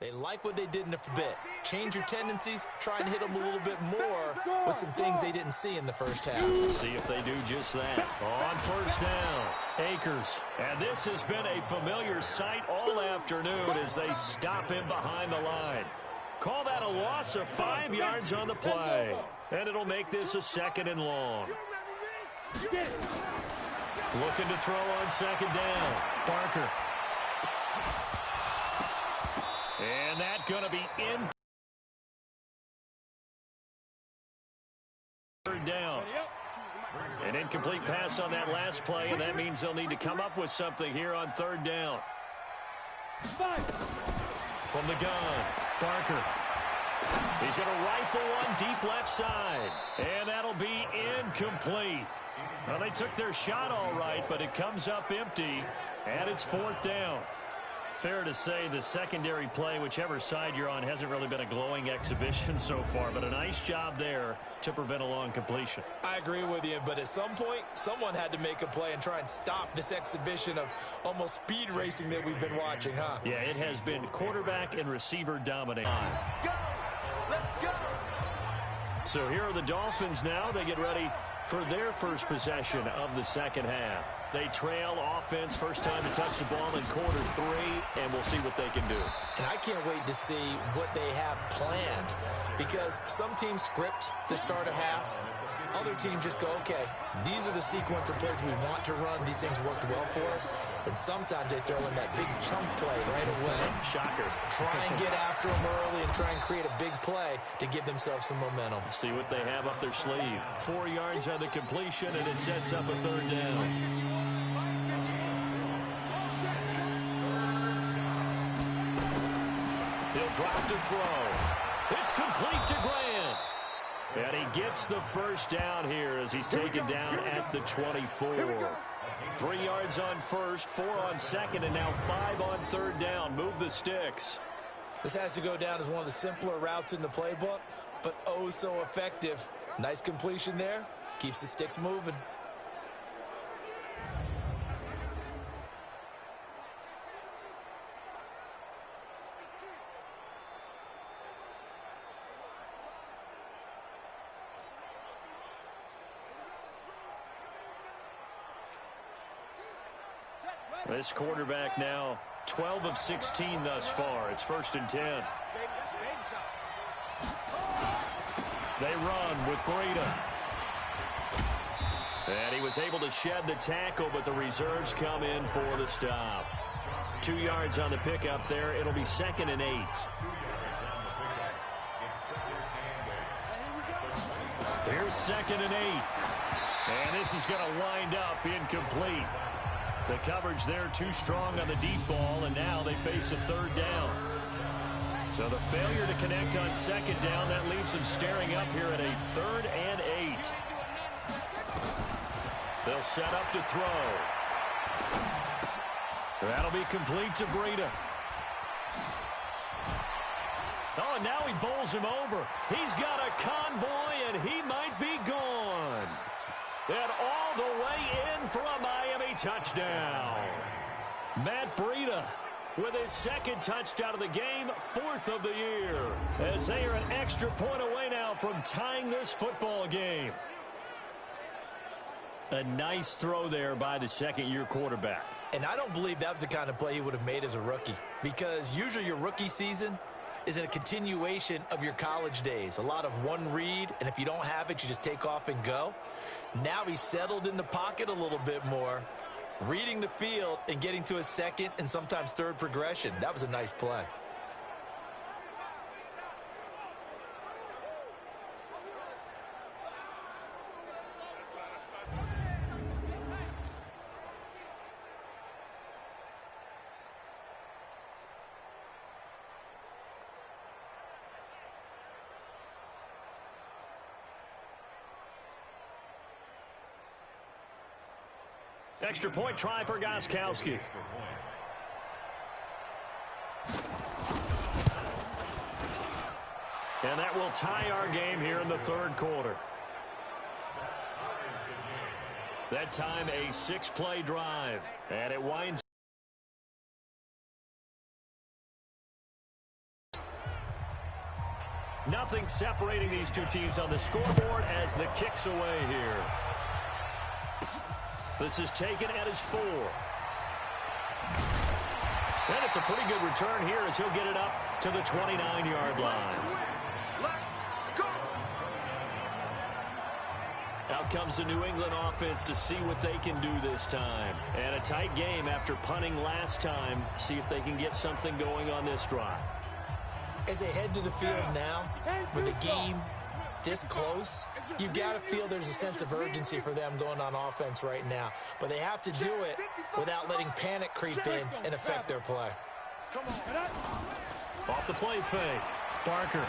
They like what they did in the bit. Change your tendencies, try and hit them a little bit more with some things they didn't see in the first half. See if they do just that. On first down, Akers. And this has been a familiar sight all afternoon as they stop him behind the line. Call that a loss of 5 yards on the play. And it'll make this a 2nd and long. Looking to throw on 2nd down. Barker. And that's going to be in. 3rd down. An incomplete pass on that last play, and that means they'll need to come up with something here on 3rd down. From the gun, Barker. He's going to rifle one deep left side, and that'll be incomplete. Well, they took their shot all right, but it comes up empty, and it's 4th down. Fair to say the secondary play, whichever side you're on, hasn't really been a glowing exhibition so far, but a nice job there to prevent a long completion. I agree with you, but at some point, someone had to make a play and try and stop this exhibition of almost speed racing that we've been watching, huh? Yeah, it has been quarterback and receiver dominating. Let's go! So here are the Dolphins now. They get ready for their first possession of the 2nd half. They trail offense, first time to touch the ball in quarter 3, and we'll see what they can do. And I can't wait to see what they have planned, because some teams script to start a half. Other teams just go, okay, these are the sequence of plays we want to run. These things worked well for us. And sometimes they throw in that big chunk play right away. Shocker. Try and get after them early and try and create a big play to give themselves some momentum. See what they have up their sleeve. 4 yards on the completion, and it sets up a 3rd down. He'll drop to throw. It's complete to Grant. And he gets the first down here as he's taken down at the 24. 3 yards on first, 4 on 2nd, and now 5 on 3rd down. Move the sticks. This has to go down as one of the simpler routes in the playbook, but oh so effective. Nice completion there. Keeps the sticks moving. This quarterback now 12 of 16 thus far. It's 1st and 10. They run with Breida. And he was able to shed the tackle, but the reserves come in for the stop. 2 yards on the pickup there. It'll be 2nd and 8. Here's 2nd and 8. And this is going to wind up incomplete. The coverage there too strong on the deep ball, and now they face a 3rd down. So the failure to connect on 2nd down, that leaves them staring up here at a 3rd and 8. They'll set up to throw. That'll be complete to Breida. Oh, and now he bowls him over. He's got a convoy, and he might be gone. And all the way in for a Miami touchdown. Matt Breida with his 2nd touchdown of the game, 4th of the year. As they are an extra point away now from tying this football game. A nice throw there by the 2nd-year quarterback. And I don't believe that was the kind of play he would have made as a rookie, because usually your rookie season is a continuation of your college days. A lot of one read, and if you don't have it, you just take off and go. Now he's settled in the pocket a little bit more, reading the field and getting to a 2nd and sometimes 3rd progression. That was a nice play. Extra point try for Gostkowski. And that will tie our game here in the 3rd quarter. That time a 6-play drive. And it winds Nothing separating these two teams on the scoreboard as the kick's away here. This is taken at his 4. And it's a pretty good return here as he'll get it up to the 29-yard line. Out comes the New England offense to see what they can do this time. And a tight game after punting last time. See if they can get something going on this drive. As they head to the field now, with the game this close, you've got to feel there's a sense of urgency for them going on offense right now. But they have to do it without letting panic creep in and affect their play. Off the play fake, Barker.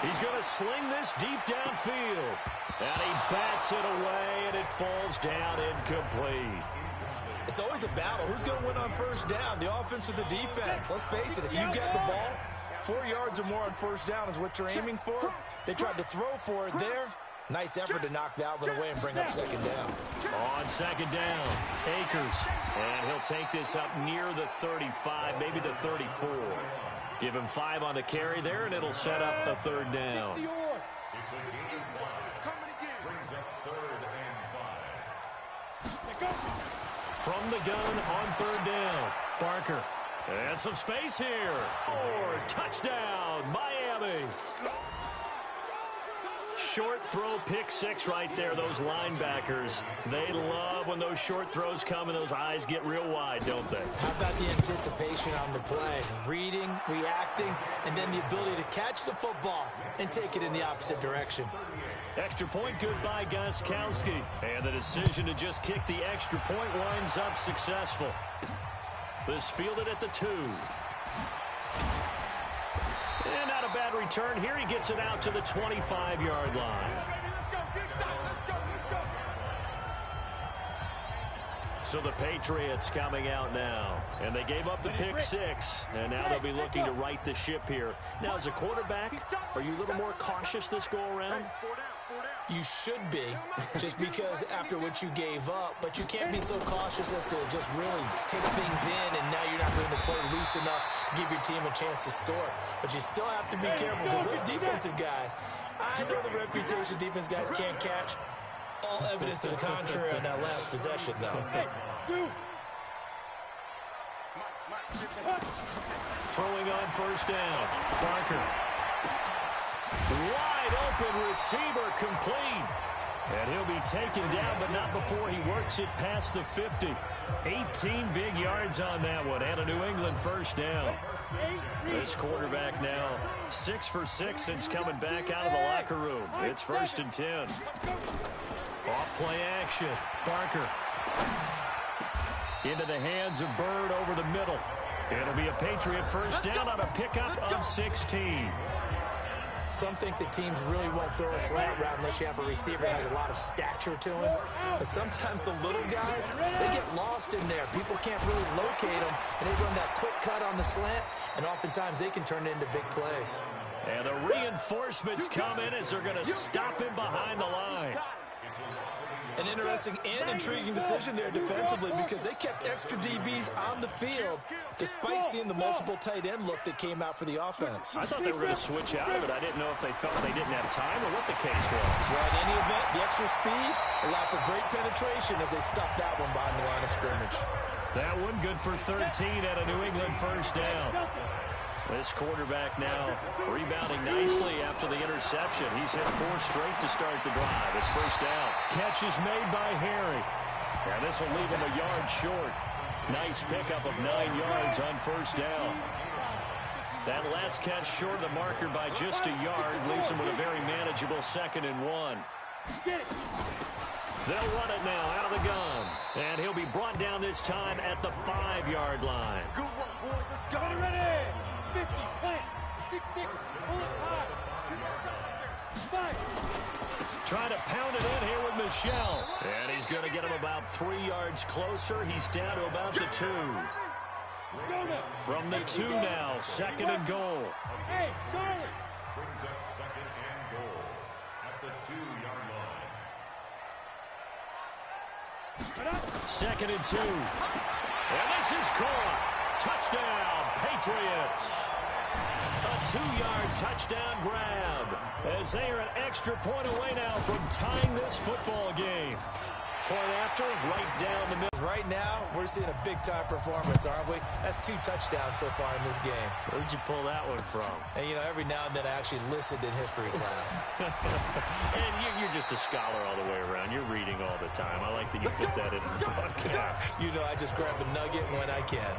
He's going to sling this deep downfield. And he bats it away, and it falls down incomplete. It's always a battle. Who's going to win on first down, the offense or the defense? Let's face it, if you get the ball, 4 yards or more on first down is what you're aiming for. They tried to throw for it there. Nice effort to knock that one away and bring up second down. On second down, Akers. And he'll take this up near the 35, maybe the 34. Give him 5 on the carry there, and it'll set up a third down. From the gun on third down, Barker. And some space here. Or touchdown, Miami. Short throw, pick 6 right there. Those linebackers, they love when those short throws come and those eyes get real wide, don't they? How about the anticipation on the play? Reading, reacting, and then the ability to catch the football and take it in the opposite direction. Extra point good by Gostkowski. And the decision to just kick the extra point winds up successful. This fielded at the 2. And not a bad return here. He gets it out to the 25-yard line. So the Patriots coming out now. And they gave up the pick 6. And now they'll be looking to right the ship here. Now, as a quarterback, are you a little more cautious this go-around? You should be, just because after what you gave up, but you can't be so cautious as to just really take things in, and now you're not going to play loose enough to give your team a chance to score. But you still have to be careful because those defensive guys, I know the reputation defense guys can't catch. All evidence to the contrary on that last possession, though. Throwing on first down, Barker. Wide open receiver, complete. And he'll be taken down, but not before he works it past the 50. 18 big yards on that one, and a New England first down. This quarterback now 6 for 6 since coming back out of the locker room. It's 1st and 10. Off play action, Barker. Into the hands of Bird over the middle. It'll be a Patriot first down on a pickup of 16. Some think that teams really won't throw a slant route unless you have a receiver that has a lot of stature to him. But sometimes the little guys, they get lost in there. People can't really locate them, and they run that quick cut on the slant, and oftentimes they can turn it into big plays. And the reinforcements come in as they're going to stop him behind the line. An interesting and intriguing decision there defensively because they kept extra DBs on the field despite seeing the multiple tight end look that came out for the offense. I thought they were going to switch out of it. I didn't know if they felt they didn't have time or what the case was. Well, in any event, the extra speed allowed for great penetration as they stuffed that one behind the line of scrimmage. That one good for 13 at a New England first down. This quarterback now rebounding nicely after the interception. He's hit 4 straight to start the drive. It's first down. Catch is made by Harry. And this will leave him a yard short. Nice pickup of 9 yards on first down. That last catch short of the marker by just a yard leaves him with a very manageable 2nd and 1. They'll run it now out of the gun. And he'll be brought down this time at the 5-yard line. Good work, boys. Let's go. Ready. 50, plant, 6-6, pull it high. 5. Trying to pound it in here with Michelle. And he's going to get him about 3 yards closer. He's down to about the 2. From the 2 now, 2nd and goal. Hey, Charlie. Brings up 2nd and goal at the 2-yard line. 2nd and 2. And this is caught. Touchdown, Patriots. A 2-yard touchdown grab as they are an extra point away now from tying this football game. Point after, right down the middle. Right now, we're seeing a big-time performance, aren't we? That's 2 touchdowns so far in this game. Where'd you pull that one from? And, you know, every now and then I actually listened in history class. And you're just a scholar all the way around. You're reading all the time. I like that you fit that into the broadcast. You know, I just grab a nugget when I can.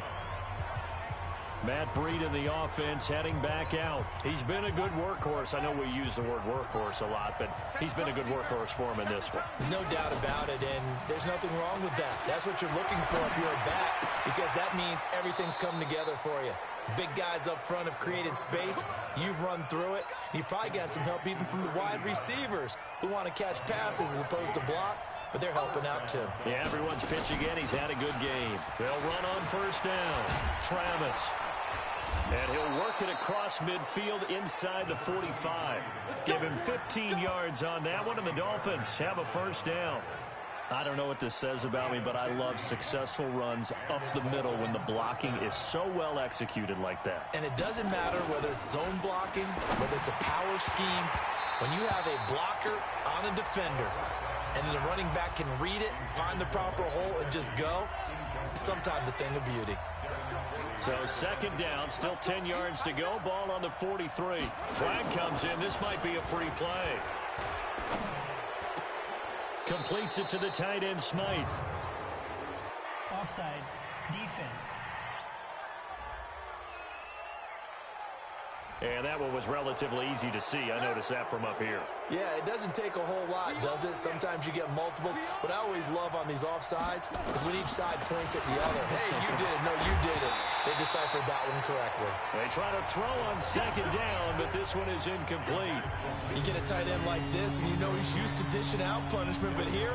Matt Breed in the offense heading back out. He's been a good workhorse. I know we use the word workhorse a lot, but he's been a good workhorse for him in this one. No doubt about it, and there's nothing wrong with that. That's what you're looking for if you're a back, because that means everything's coming together for you. Big guys up front have created space. You've run through it. You've probably got some help even from the wide receivers who want to catch passes as opposed to block, but they're helping out too. Yeah, everyone's pitching in. He's had a good game. They'll run on first down. Travis. And he'll work it across midfield inside the 45. Give him 15 yards on that one, and the Dolphins have a first down. I don't know what this says about me, but I love successful runs up the middle when the blocking is so well executed like that. And it doesn't matter whether it's zone blocking, whether it's a power scheme. When you have a blocker on a defender, and then the running back can read it, find the proper hole, and just go, it's sometimes a thing of beauty. So second down, still 10 yards to go. Ball on the 43. Flag comes in. This might be a free play. Completes it to the tight end, Smythe. Offside, defense. And that one was relatively easy to see. I noticed that from up here. Yeah, it doesn't take a whole lot, does it? Sometimes you get multiples. What I always love on these offsides is when each side points at the other. Hey, you did it. No, you did it. They deciphered that one correctly. They try to throw on second down, but this one is incomplete. You get a tight end like this, and you know he's used to dishing out punishment, but here,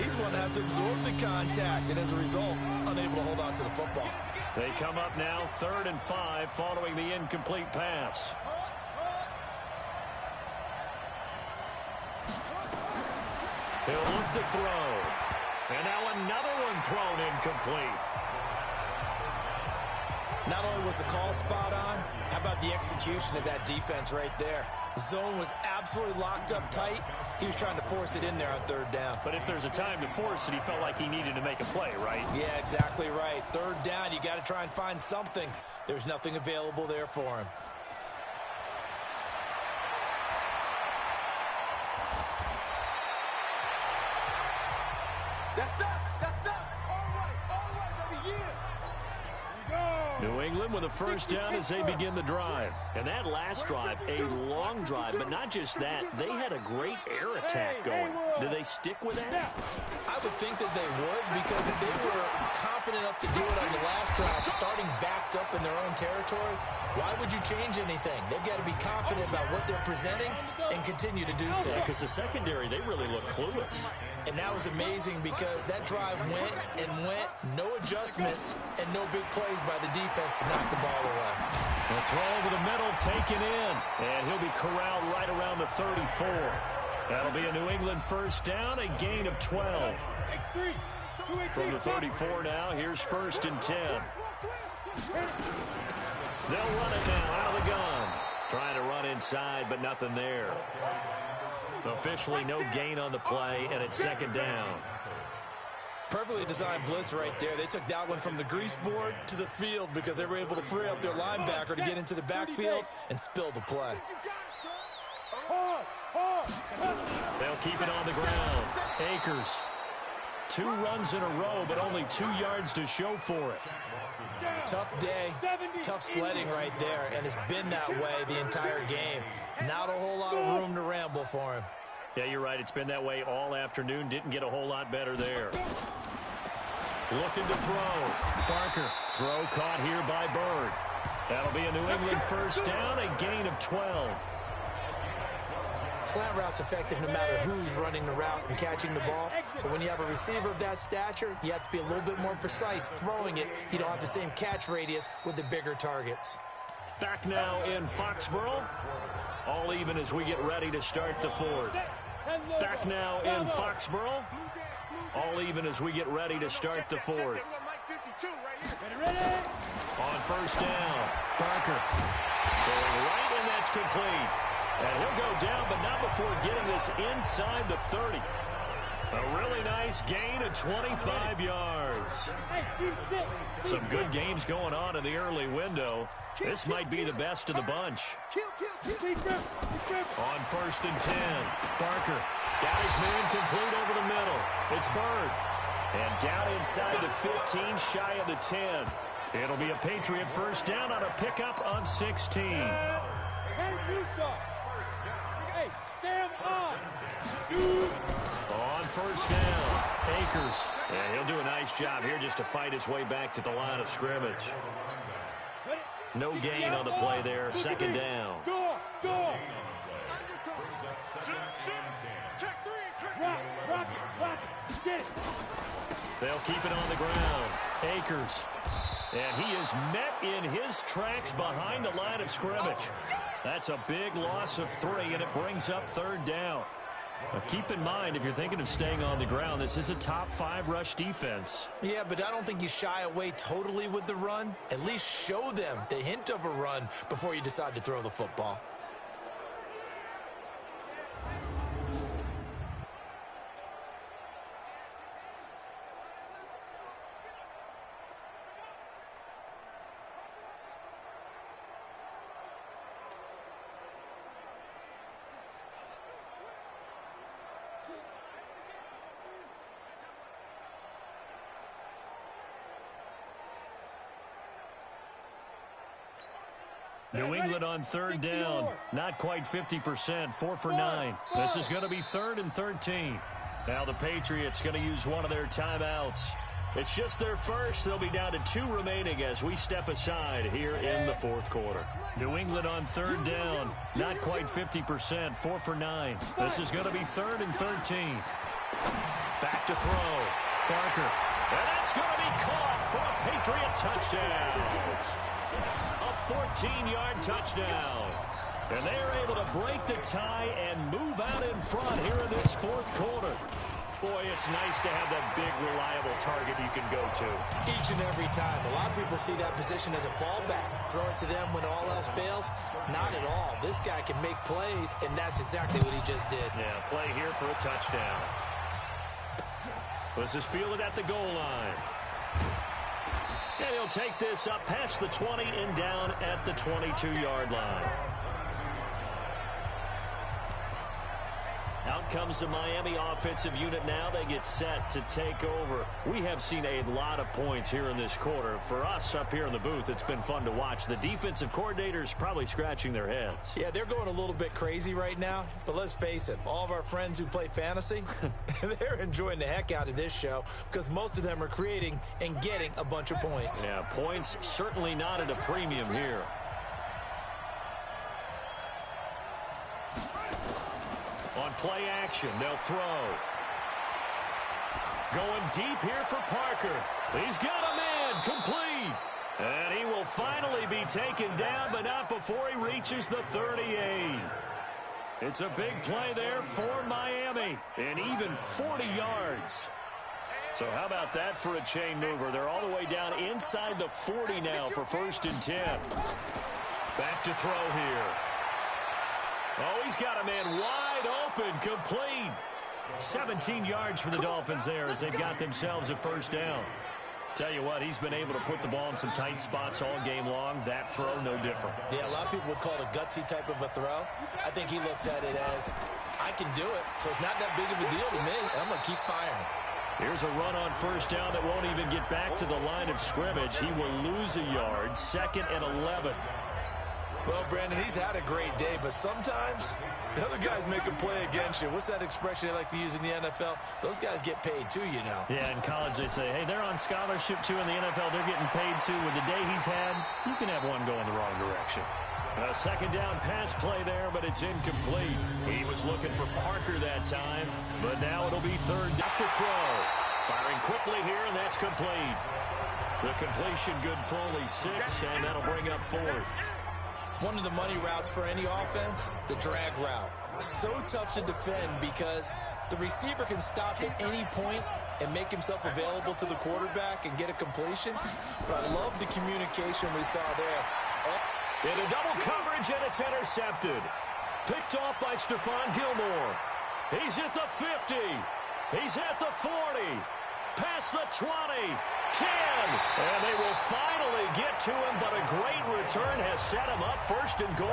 he's going to have to absorb the contact, and as a result, unable to hold on to the football. They come up now 3rd and 5 following the incomplete pass. He'll look to throw. And now another one thrown incomplete. Not only was the call spot on, how about the execution of that defense right there? The zone was absolutely locked up tight. He was trying to force it in there on 3rd down. But if there's a time to force it, he felt like he needed to make a play, right? Yeah, exactly right. 3rd down, you got to try and find something. There's nothing available there for him. That's up. All right, baby, yeah. New England with a first down as they begin the drive. And that last drive, a long drive, but not just that. They had a great air attack going. Do they stick with that? I would think that they would, because if they were confident enough to do it on the last drive, starting backed up in their own territory, why would you change anything? They've got to be confident about what they're presenting and continue to do so. Because the secondary, they really look clueless. And that was amazing because that drive went and went, no adjustments, and no big plays by the defense to knock the ball away. The throw over the middle taken in, and he'll be corralled right around the 34. That'll be a New England first down, a gain of 12. From the 34 now, here's 1st and 10. They'll run it now out of the gun. Trying to run inside, but nothing there. Officially no gain on the play, and it's 2nd down. Perfectly designed blitz right there. They took that one from the grease board to the field because they were able to free up their linebacker to get into the backfield and spill the play. They'll keep it on the ground. Akers. 2 runs in a row, but only 2 yards to show for it. Tough day, tough sledding right there, and it's been that way the entire game. Not a whole lot of room to ramble for him. Yeah, you're right. It's been that way all afternoon. Didn't get a whole lot better there. Looking to throw. Barker. Throw caught here by Bird. That'll be a New England first down, a gain of 12. Slant route's effective no matter who's running the route and catching the ball. But when you have a receiver of that stature, you have to be a little bit more precise throwing it. You don't have the same catch radius with the bigger targets. Back now in Foxborough. All even as we get ready to start the 4th. Back now in Foxborough. All even as we get ready to start the 4th. On first down, Barker. Throwing right, and that's complete. And he'll go down, but not before getting this inside the 30. A really nice gain of 25 yards. Some good games going on in the early window. This might be the best of the bunch. On 1st and 10, Barker got his man complete over the middle. It's Bird. And down inside the 15, shy of the 10. It'll be a Patriot first down on a pickup of 16. On 1st down, Akers. And he'll do a nice job here just to fight his way back to the line of scrimmage. No gain on the play there. 2nd down. They'll keep it on the ground. Akers. And he is met in his tracks behind the line of scrimmage. That's a big loss of 3, and it brings up 3rd down. Now keep in mind, if you're thinking of staying on the ground, this is a top 5 rush defense. Yeah, but I don't think you shy away totally with the run. At least show them the hint of a run before you decide to throw the football. New England on 3rd down. Not quite 50%. 4 for 9. This is going to be 3rd and 13. Now the Patriots going to use one of their timeouts. It's just their first. They'll be down to 2 remaining as we step aside here in the 4th quarter. New England on 3rd down. Not quite 50%. 4 for 9. This is going to be 3rd and 13. Back to throw. Barker. And that's going to be caught for a Patriot touchdown. 14-yard touchdown. And they are able to break the tie and move out in front here in this 4th quarter. Boy, it's nice to have that big, reliable target you can go to. Each and every time. A lot of people see that position as a fallback. Throw it to them when all else fails. Not at all. This guy can make plays, and that's exactly what he just did. Yeah, play here for a touchdown. This is fielded at the goal line. And he'll take this up past the 20 and down at the 22-yard line. Out comes the Miami offensive unit now. They get set to take over. We have seen a lot of points here in this quarter. For us up here in the booth, it's been fun to watch. The defensive coordinators probably scratching their heads. Yeah, they're going a little bit crazy right now. But let's face it, all of our friends who play fantasy, they're enjoying the heck out of this show because most of them are creating and getting a bunch of points. Yeah, points certainly not at a premium here. On play action, they'll throw. Going deep here for Parker. He's got a man complete. And he will finally be taken down, but not before he reaches the 38. It's a big play there for Miami. And even 40 yards. So how about that for a chain mover? They're all the way down inside the 40 now for 1st and 10. Back to throw here. Oh, he's got a man wide open, complete. 17 yards for the Dolphins there as they've got themselves a 1st down. Tell you what, he's been able to put the ball in some tight spots all game long. That throw, no different. Yeah, a lot of people would call it a gutsy type of a throw. I think he looks at it as, I can do it, so it's not that big of a deal to me, and I'm going to keep firing. Here's a run on 1st down that won't even get back to the line of scrimmage. He will lose a yard, 2nd and 11. Well, Brandon, he's had a great day, but sometimes the other guys make a play against you. What's that expression they like to use in the NFL? Those guys get paid too, you know. Yeah, in college they say, hey, they're on scholarship too. In the NFL, they're getting paid too. With the day he's had, you can have one going the wrong direction. A 2nd down pass play there, but it's incomplete. He was looking for Parker that time, but now it'll be 3rd down to throw. Firing quickly here, and that's complete. The completion good for only 6, and that'll bring up 4th. One of the money routes for any offense, the drag route. So tough to defend because the receiver can stop at any point and make himself available to the quarterback and get a completion. But I love the communication we saw there. Into double coverage, and it's intercepted. Picked off by Stephon Gilmore. He's at the 50. He's at the 40. Past the 20. 10. And they will finally get to him, but a great return has set him up first and goal.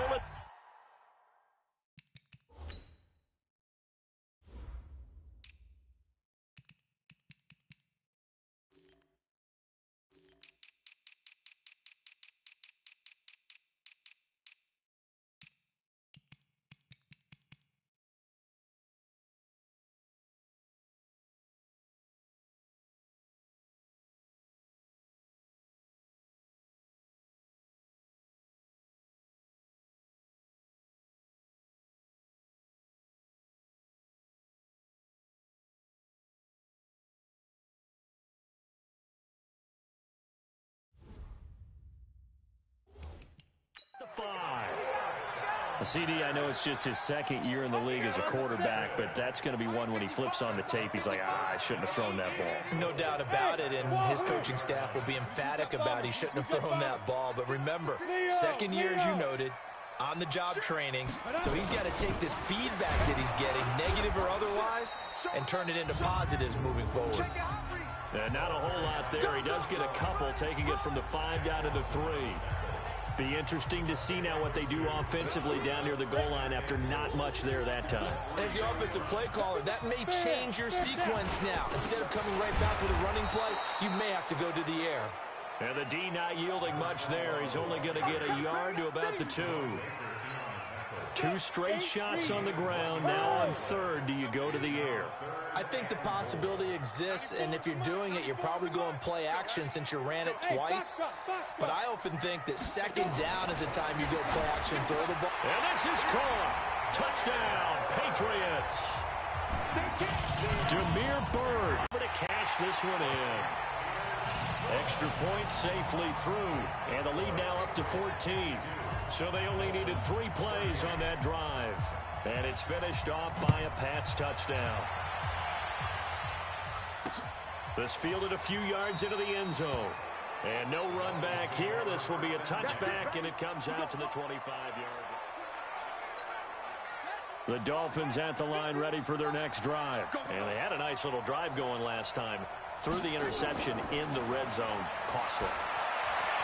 The CD, I know it's just his second year in the league as a quarterback, but that's going to be one when he flips on the tape. He's like, I shouldn't have thrown that ball. No doubt about it, and his coaching staff will be emphatic about he shouldn't have thrown that ball. But remember, second year, as you noted, on-the-job training, so he's got to take this feedback that he's getting, negative or otherwise, and turn it into positives moving forward. And not a whole lot there. He does get a couple, taking it from the 5 down to the 3. Be interesting to see now what they do offensively down near the goal line after not much there that time. As the offensive play caller, that may change your sequence now. Instead of coming right back with a running play, you may have to go to the air. And the D not yielding much there. He's only going to get a yard to about the 2. 2 straight shots on the ground. Now on 3rd, do you go to the air? I think the possibility exists, and if you're doing it, you're probably going play action since you ran it twice. But I often think that 2nd down is the time you go play action and throw the ball. And this is caught. Touchdown, Patriots. Demir Bird able to cash this one in. Extra point safely through, and the lead now up to 14. So they only needed 3 plays on that drive. And it's finished off by a Pats touchdown. This fielded a few yards into the end zone. And no run back here. This will be a touchback, and it comes out to the 25-yard. The Dolphins at the line ready for their next drive. And they had a nice little drive going last time. Threw the interception in the red zone. Costly.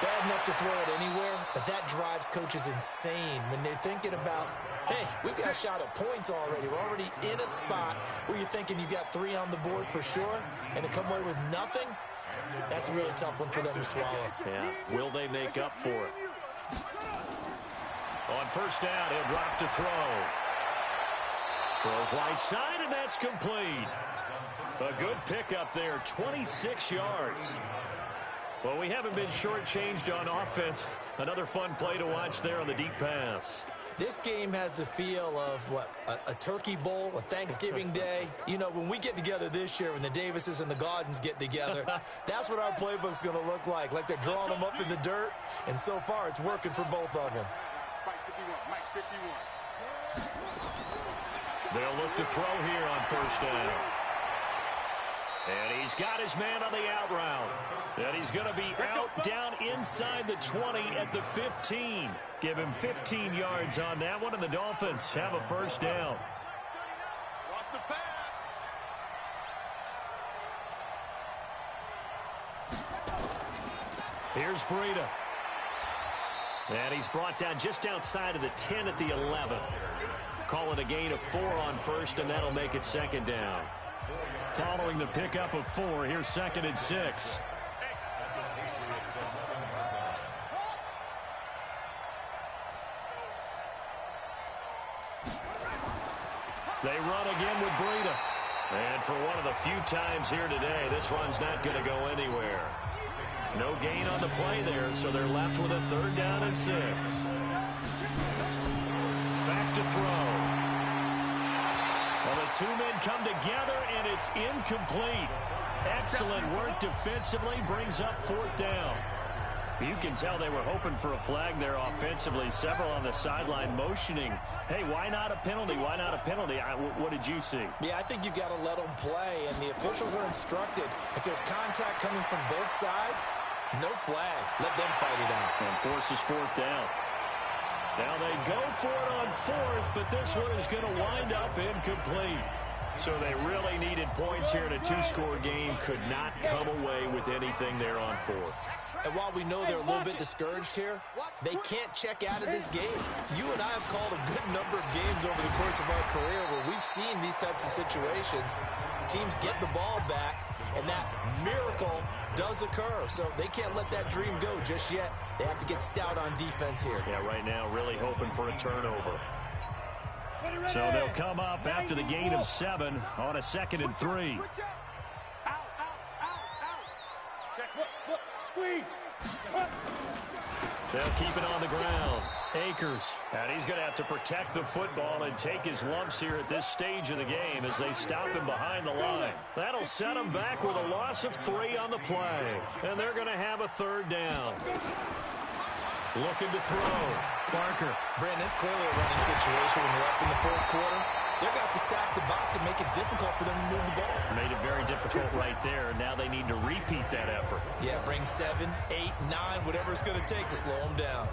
Bad enough to throw it anywhere, but that drives coaches insane when they're thinking about, hey, we've got a shot at points already. We're already in a spot where you're thinking you got 3 on the board for sure, and to come away with nothing, that's a really tough one for them to swallow. Yeah, will they make up for it? On 1st down, he'll drop to throw. Throws right side, and that's complete. A good pickup there, 26 yards. Well, we haven't been shortchanged on offense. Another fun play to watch there on the deep pass. This game has the feel of, what, a turkey bowl, a Thanksgiving day. You know, when we get together this year, when the Davises and the Gaudens get together, that's what our playbook's going to look like they're drawing them up in the dirt, and so far it's working for both of them. They'll look to throw here on 1st down. And he's got his man on the out route. And he's going to be out down inside the 20 at the 15. Give him 15 yards on that one, and the Dolphins have a 1st down. Lost the pass. Here's Breida. And he's brought down just outside of the 10 at the 11. Call it a gain of 4 on 1st, and that'll make it 2nd down. Following the pickup of 4, here's 2nd and 6. They run again with Breida. And for one of the few times here today, this run's not going to go anywhere. No gain on the play there, so they're left with a 3rd down and 6. Back to throw. Well, the 2 men come together, and it's incomplete. Excellent work defensively, brings up 4th down. You can tell they were hoping for a flag there offensively. Several on the sideline motioning, hey, why not a penalty? Why not a penalty? What did you see? Yeah, I think you've got to let them play, and the officials are instructed. If there's contact coming from both sides, no flag. Let them fight it out. And forces 4th down. Now they go for it on fourth, but this one is going to wind up incomplete. So they really needed points here in a two-score game. Could not come away with anything there on fourth. And while we know they're a little bit discouraged here, they can't check out of this game. You and I have called a good number of games over the course of our career where we've seen these types of situations. Teams get the ball back, and that miracle does occur. So they can't let that dream go just yet. They have to get stout on defense here. Yeah, right now really hoping for a turnover. So they'll come up after the gain of 7 on a 2nd and 3. They'll keep it on the ground. Akers. And he's going to have to protect the football and take his lumps here at this stage of the game as they stop him behind the line. That'll set him back with a loss of 3 on the play. And they're going to have a 3rd down. Looking to throw. Barker. Brandon, it's clearly a running situation when you're up in the 4th quarter. They're going to have to stack the box and make it difficult for them to move the ball. Made it very difficult right there. Now they need to repeat that effort. Yeah, bring 7, 8, 9, whatever it's going to take to slow him down.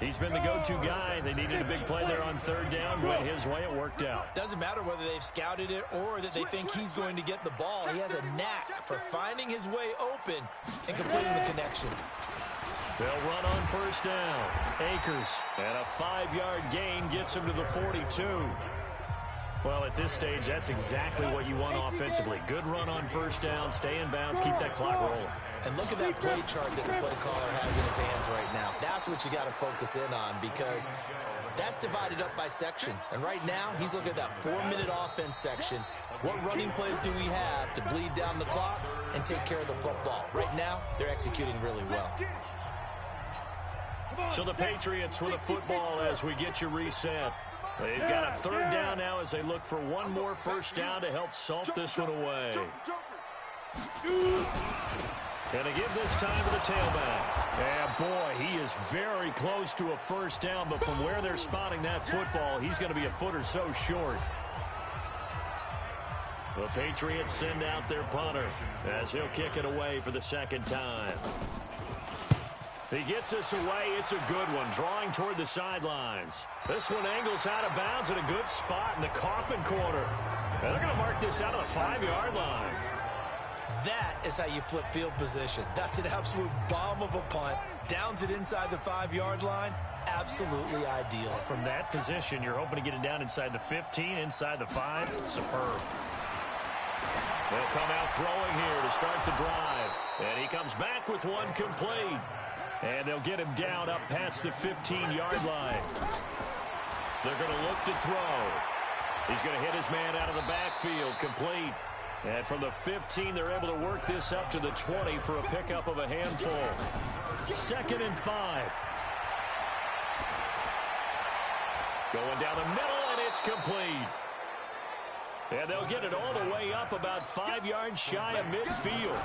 He's been the go-to guy. They needed a big play there on 3rd down. Went his way. It worked out. Doesn't matter whether they've scouted it or that they think he's going to get the ball. He has a knack for finding his way open and completing the connection. They'll run on 1st down. Akers. And a 5-yard gain gets him to the 42. Well, at this stage, that's exactly what you want offensively. Good run on 1st down. Stay in bounds. Keep that clock rolling. And look at that play chart that the play caller has in his hands right now. That's what you got to focus in on because that's divided up by sections. And right now, he's looking at that 4-minute offense section. What running plays do we have to bleed down the clock and take care of the football? Right now, they're executing really well. So the Patriots with a football as we get you reset. They've got a 3rd down now as they look for one more 1st down to help salt this one away. And to give this time to the tailback. And boy, he is very close to a 1st down, but from where they're spotting that football, he's going to be a foot or so short. The Patriots send out their punter as he'll kick it away for the 2nd time. He gets this away. It's a good one, drawing toward the sidelines. This one angles out of bounds at a good spot in the coffin corner. And they're going to mark this out of the 5-yard line. That is how you flip field position. That's an absolute bomb of a punt. Downs it inside the 5-yard line. Absolutely ideal. From that position, you're hoping to get it down inside the 15, inside the 5. Superb. They'll come out throwing here to start the drive. And he comes back with one complete. And they'll get him down up past the 15-yard line. They're going to look to throw. He's going to hit his man out of the backfield, complete. And from the 15, they're able to work this up to the 20 for a pickup of a handful. 2nd and 5. Going down the middle, and it's complete. And they'll get it all the way up about 5 yards shy of midfield.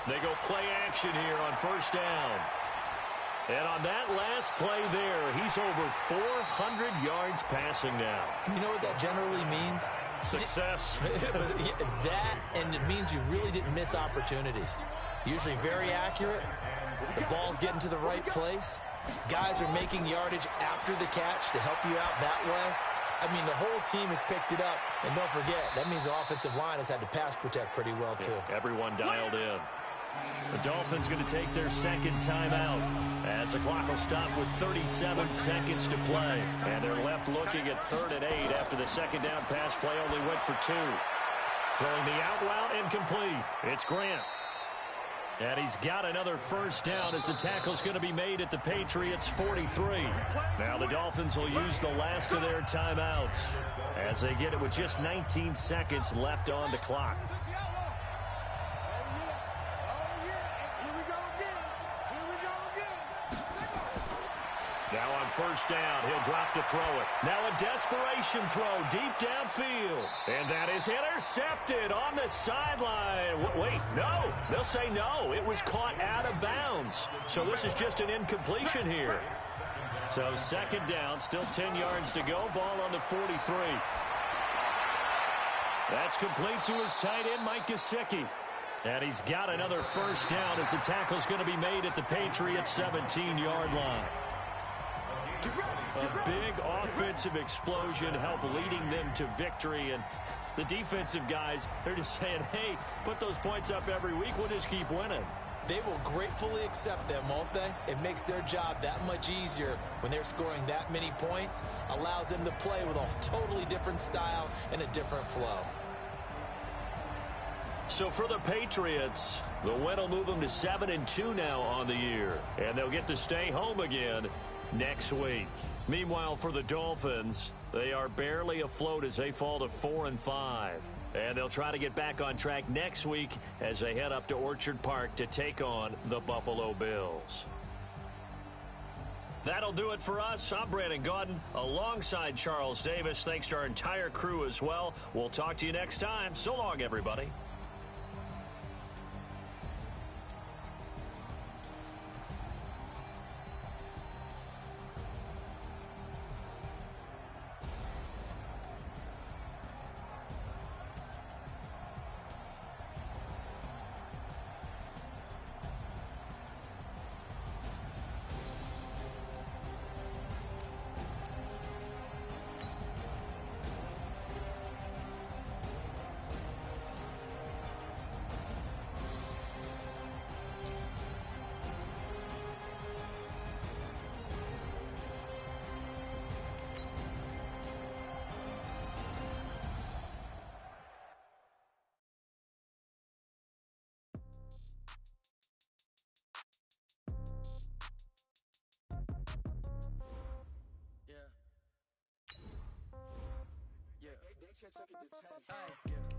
They go play action here on 1st down. And on that last play there, he's over 400 yards passing now. You know what that generally means? Success. That, and it means you really didn't miss opportunities. Usually very accurate. The ball's getting to the right place. Guys are making yardage after the catch to help you out that way. I mean, the whole team has picked it up. And don't forget, that means the offensive line has had to pass protect pretty well, too. Yeah, everyone dialed in. The Dolphins going to take their 2nd timeout as the clock will stop with 37 seconds to play. And they're left looking at 3rd and 8 after the 2nd down pass play only went for 2. Throwing the out route incomplete. It's Grant. And he's got another 1st down as the tackle's going to be made at the Patriots' 43. Now the Dolphins will use the last of their timeouts as they get it with just 19 seconds left on the clock. Now on 1st down, he'll drop to throw it. Now a desperation throw deep downfield. And that is intercepted on the sideline. Wait, no. They'll say no. It was caught out of bounds. So this is just an incompletion here. So 2nd down, still 10 yards to go. Ball on the 43. That's complete to his tight end, Mike Gesicki. And he's got another 1st down as the tackle's going to be made at the Patriots' 17-yard line. A big offensive explosion helped leading them to victory. And the defensive guys, they're just saying, hey, put those points up every week. We'll just keep winning. They will gratefully accept them, won't they? It makes their job that much easier when they're scoring that many points. Allows them to play with a totally different style and a different flow. So for the Patriots, the win will move them to 7-2 now on the year. And they'll get to stay home again next week. Meanwhile, for the Dolphins, they are barely afloat as they fall to 4-5. And they'll try to get back on track next week as they head up to Orchard Park to take on the Buffalo Bills. That'll do it for us. I'm Brandon Gaudin alongside Charles Davis. Thanks to our entire crew as well. We'll talk to you next time. So long, everybody.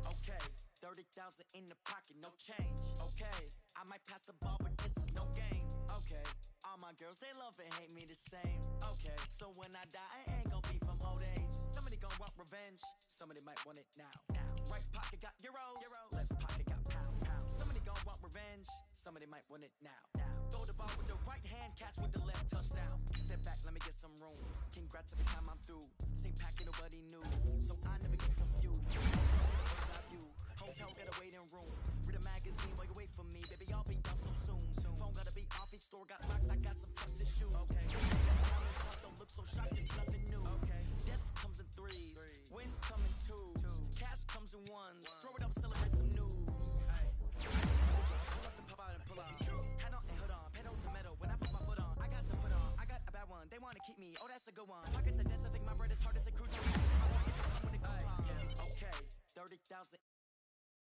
Okay, 30,000 in the pocket, no change. Okay, I might pass the ball, but this is no game. Okay, all my girls, they love and hate me the same. Okay, so when I die, I ain't gonna be from old age. Somebody gonna want revenge, somebody might want it now. Right pocket got euros, left pocket got pound. Somebody gonna want revenge, somebody might want it now. Throw the ball with the right hand, catch with the left, touchdown. Step back, let me get some room. Congrats every time I'm through. Same packet, nobody knew, so I never get confused. Hotel got a waiting room. Read a magazine while you wait for me. Baby, I'll be done so soon. Phone gotta be off, each store got locks. I got some trusted shoes. Okay. Don't look so shocked, it's nothing new. Okay. Death comes in threes. Wins come in twos. Cash comes in ones. Throw it up, celebrate some news. Pull up and pop out and pull out. Head on and hood on. Pedal to metal. When I put my foot on, I got to put on. I got a bad one. They wanna keep me. Oh, that's a good one. Pockets are dense. I think my bread is hard as a cruise. Okay. 30,000.